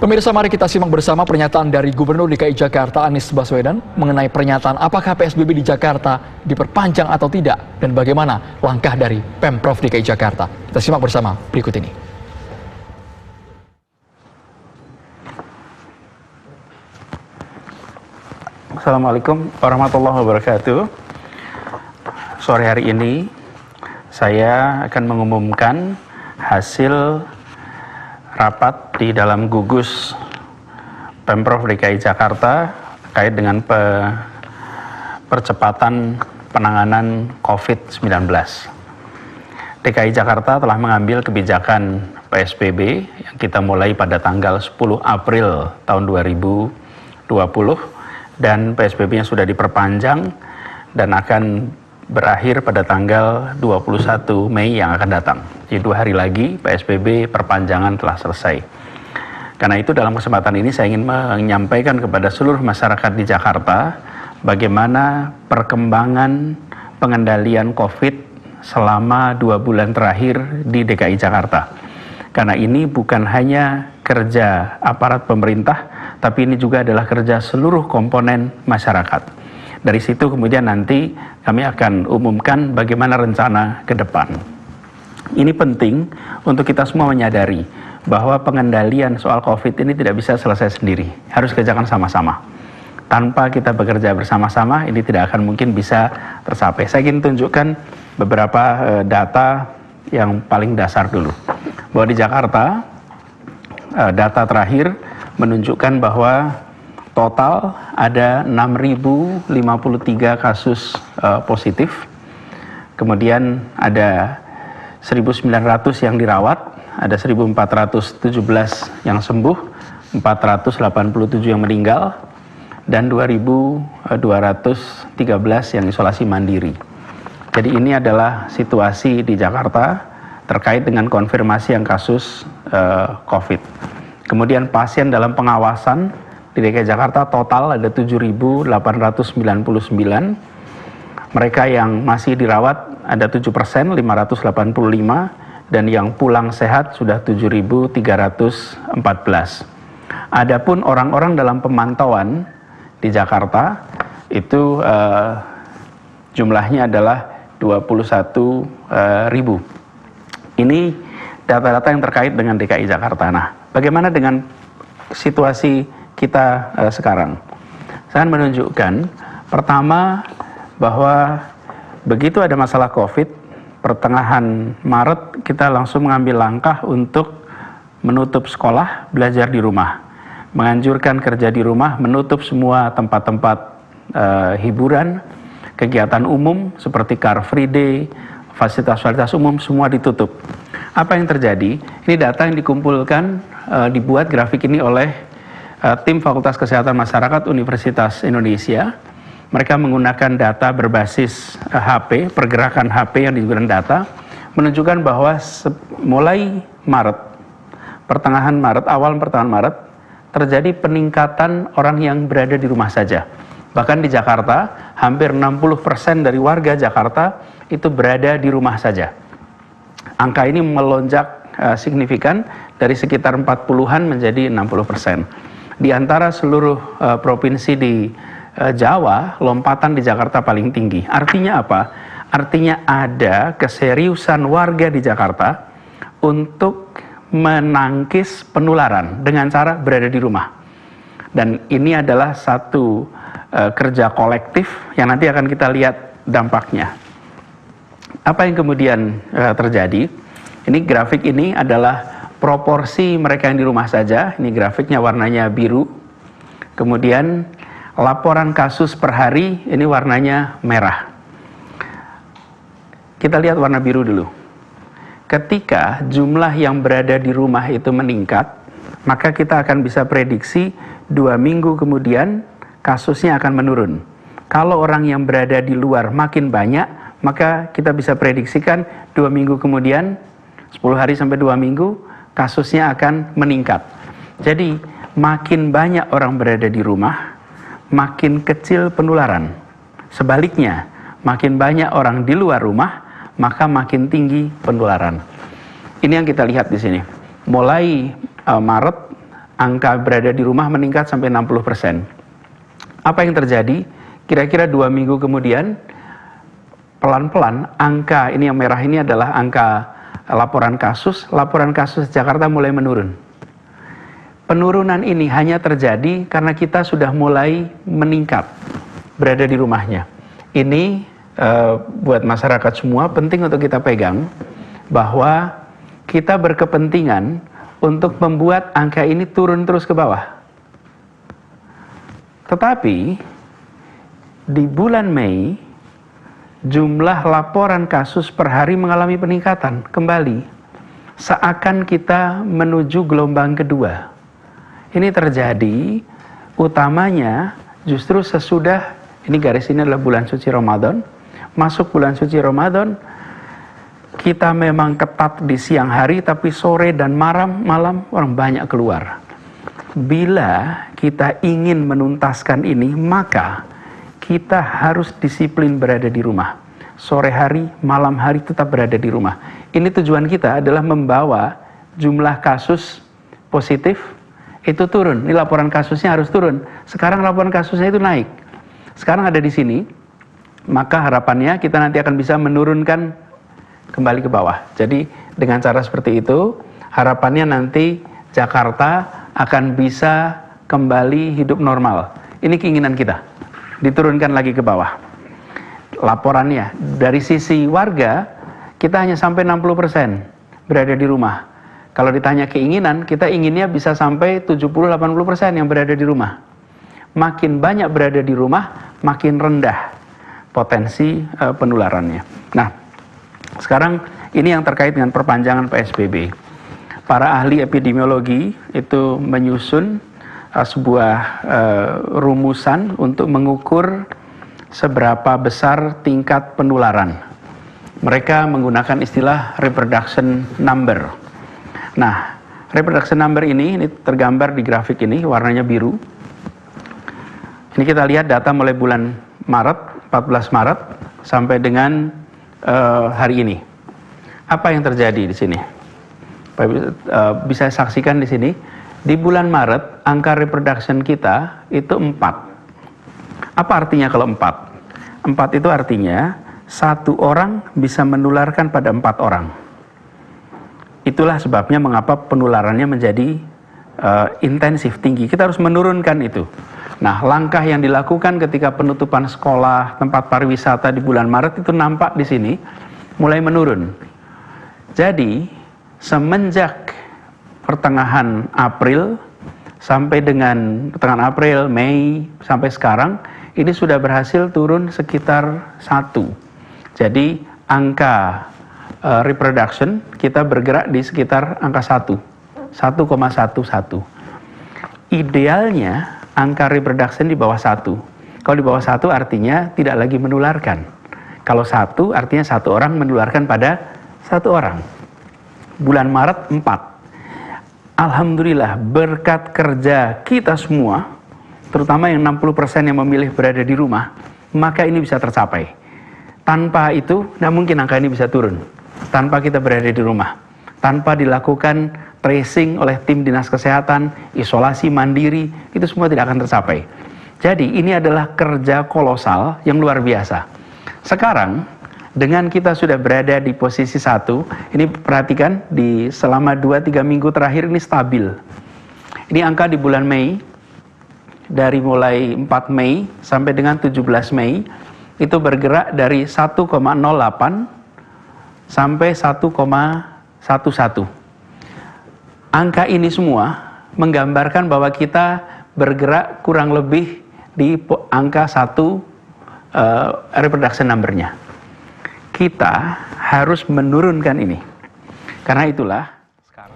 Pemirsa, mari kita simak bersama pernyataan dari Gubernur DKI Jakarta Anies Baswedan mengenai pernyataan apakah PSBB di Jakarta diperpanjang atau tidak dan bagaimana langkah dari Pemprov DKI Jakarta. Kita simak bersama berikut ini. Assalamualaikum warahmatullahi wabarakatuh. Sore hari ini saya akan mengumumkan hasil rapat di dalam gugus Pemprov DKI Jakarta terkait dengan percepatan penanganan COVID-19. DKI Jakarta telah mengambil kebijakan PSBB yang kita mulai pada tanggal 10 April tahun 2020 dan PSBB-nya sudah diperpanjang dan akan berakhir pada tanggal 21 Mei yang akan datang. Jadi 2 hari lagi PSBB perpanjangan telah selesai. Karena itu dalam kesempatan ini saya ingin menyampaikan kepada seluruh masyarakat di Jakarta bagaimana perkembangan pengendalian COVID selama 2 bulan terakhir di DKI Jakarta. Karena ini bukan hanya kerja aparat pemerintah, tapi ini juga adalah kerja seluruh komponen masyarakat. Dari situ kemudian nanti kami akan umumkan bagaimana rencana ke depan. Ini penting untuk kita semua menyadari bahwa pengendalian soal COVID ini tidak bisa selesai sendiri. Harus kerjakan sama-sama. Tanpa kita bekerja bersama-sama, ini tidak akan mungkin bisa tercapai. Saya ingin tunjukkan beberapa data yang paling dasar dulu. Bahwa di Jakarta, data terakhir menunjukkan bahwa total ada 6.053 kasus positif, kemudian ada 1.900 yang dirawat, ada 1.417 yang sembuh, 487 yang meninggal, dan 2.213 yang isolasi mandiri. Jadi ini adalah situasi di Jakarta terkait dengan konfirmasi yang kasus COVID. Kemudian pasien dalam pengawasan di DKI Jakarta total ada 7.899. Mereka yang masih dirawat ada 7%, 585, dan yang pulang sehat sudah 7.314. Adapun orang-orang dalam pemantauan di Jakarta itu jumlahnya adalah 21.000. Ini data-data yang terkait dengan DKI Jakarta. Nah, bagaimana dengan situasi kita sekarang? Saya akan menunjukkan pertama bahwa begitu ada masalah COVID, pertengahan Maret kita langsung mengambil langkah untuk menutup sekolah, belajar di rumah, menganjurkan kerja di rumah, menutup semua tempat-tempat hiburan, kegiatan umum seperti Car Free Day, fasilitas-fasilitas umum semua ditutup. Apa yang terjadi? Ini data yang dikumpulkan, dibuat grafik ini oleh tim Fakultas Kesehatan Masyarakat Universitas Indonesia. Mereka menggunakan data berbasis HP, pergerakan HP yang digunakan data, menunjukkan bahwa mulai Maret, awal pertengahan Maret, terjadi peningkatan orang yang berada di rumah saja. Bahkan di Jakarta, hampir 60% dari warga Jakarta itu berada di rumah saja. Angka ini melonjak signifikan dari sekitar 40-an menjadi 60%. Di antara seluruh provinsi di Jawa, lompatan di Jakarta paling tinggi. Artinya apa? Artinya ada keseriusan warga di Jakarta untuk menangkis penularan dengan cara berada di rumah. Dan ini adalah satu kerja kolektif yang nanti akan kita lihat dampaknya. Apa yang kemudian terjadi? Ini grafik ini adalah proporsi mereka yang di rumah saja. Ini grafiknya warnanya biru. Kemudian laporan kasus per hari ini warnanya merah. Kita lihat warna biru dulu. Ketika jumlah yang berada di rumah itu meningkat, maka kita akan bisa prediksi 2 minggu kemudian kasusnya akan menurun. Kalau orang yang berada di luar makin banyak, maka kita bisa prediksikan 2 minggu kemudian, 10 hari sampai 2 minggu, kasusnya akan meningkat. Jadi makin banyak orang berada di rumah, makin kecil penularan. Sebaliknya, makin banyak orang di luar rumah, maka makin tinggi penularan. Ini yang kita lihat di sini. Mulai Maret angka berada di rumah meningkat sampai 60%. Apa yang terjadi? Kira-kira 2 minggu kemudian, pelan-pelan angka ini yang merah ini adalah angka laporan kasus Jakarta mulai menurun. Penurunan ini hanya terjadi karena kita sudah mulai meningkat berada di rumahnya. Ini buat masyarakat semua penting untuk kita pegang bahwa kita berkepentingan untuk membuat angka ini turun terus ke bawah. Tetapi di bulan Mei jumlah laporan kasus per hari mengalami peningkatan kembali. Seakan kita menuju gelombang kedua. Ini terjadi utamanya justru sesudah, ini garis ini adalah bulan suci Ramadan. Masuk bulan suci Ramadan, kita memang ketat di siang hari, tapi sore dan malam orang banyak keluar. Bila kita ingin menuntaskan ini, maka kita harus disiplin berada di rumah. Sore hari, malam hari tetap berada di rumah. Ini tujuan kita adalah membawa jumlah kasus positif itu turun. Ini laporan kasusnya harus turun. Sekarang laporan kasusnya itu naik. Sekarang ada di sini. Maka harapannya kita nanti akan bisa menurunkan kembali ke bawah. Jadi dengan cara seperti itu, harapannya nanti Jakarta akan bisa kembali hidup normal. Ini keinginan kita. Diturunkan lagi ke bawah. Laporannya dari sisi warga kita hanya sampai 60% berada di rumah. Kalau ditanya keinginan, kita inginnya bisa sampai 70-80% yang berada di rumah. Makin banyak berada di rumah, makin rendah potensi penularannya. Nah, sekarang ini yang terkait dengan perpanjangan PSBB. Para ahli epidemiologi itu menyusun sebuah rumusan untuk mengukur seberapa besar tingkat penularan. Mereka menggunakan istilah reproduction number. Nah, reproduction number ini tergambar di grafik ini, warnanya biru. Ini kita lihat data mulai bulan Maret, 14 Maret, sampai dengan hari ini. Apa yang terjadi di sini? Bisa saksikan di sini. Di bulan Maret, angka reproduction kita itu 4. Apa artinya kalau 4? 4 itu artinya 1 orang bisa menularkan pada 4 orang. Itulah sebabnya mengapa penularannya menjadi intensif, tinggi. Kita harus menurunkan itu. Nah, langkah yang dilakukan ketika penutupan sekolah, tempat pariwisata di bulan Maret itu nampak di sini mulai menurun. Jadi, semenjak pertengahan April sampai dengan pertengahan April, Mei sampai sekarang ini sudah berhasil turun sekitar 1. Jadi angka reproduction kita bergerak di sekitar angka 1,11. Idealnya angka reproduction di bawah 1. Kalau di bawah 1 artinya tidak lagi menularkan. Kalau 1 artinya 1 orang menularkan pada 1 orang. Bulan Maret 4. Alhamdulillah berkat kerja kita semua, terutama yang 60% yang memilih berada di rumah, maka ini bisa tercapai. Tanpa itu, tidak mungkin angka ini bisa turun. Tanpa kita berada di rumah. Tanpa dilakukan tracing oleh tim dinas kesehatan, isolasi mandiri, itu semua tidak akan tercapai. Jadi ini adalah kerja kolosal yang luar biasa. Sekarang, dengan kita sudah berada di posisi 1, ini perhatikan di selama 2-3 minggu terakhir ini stabil. Ini angka di bulan Mei, dari mulai 4 Mei sampai dengan 17 Mei, itu bergerak dari 1,08 sampai 1,11. Angka ini semua menggambarkan bahwa kita bergerak kurang lebih di angka 1 reproduction number-nya. Kita harus menurunkan ini. Karena itulah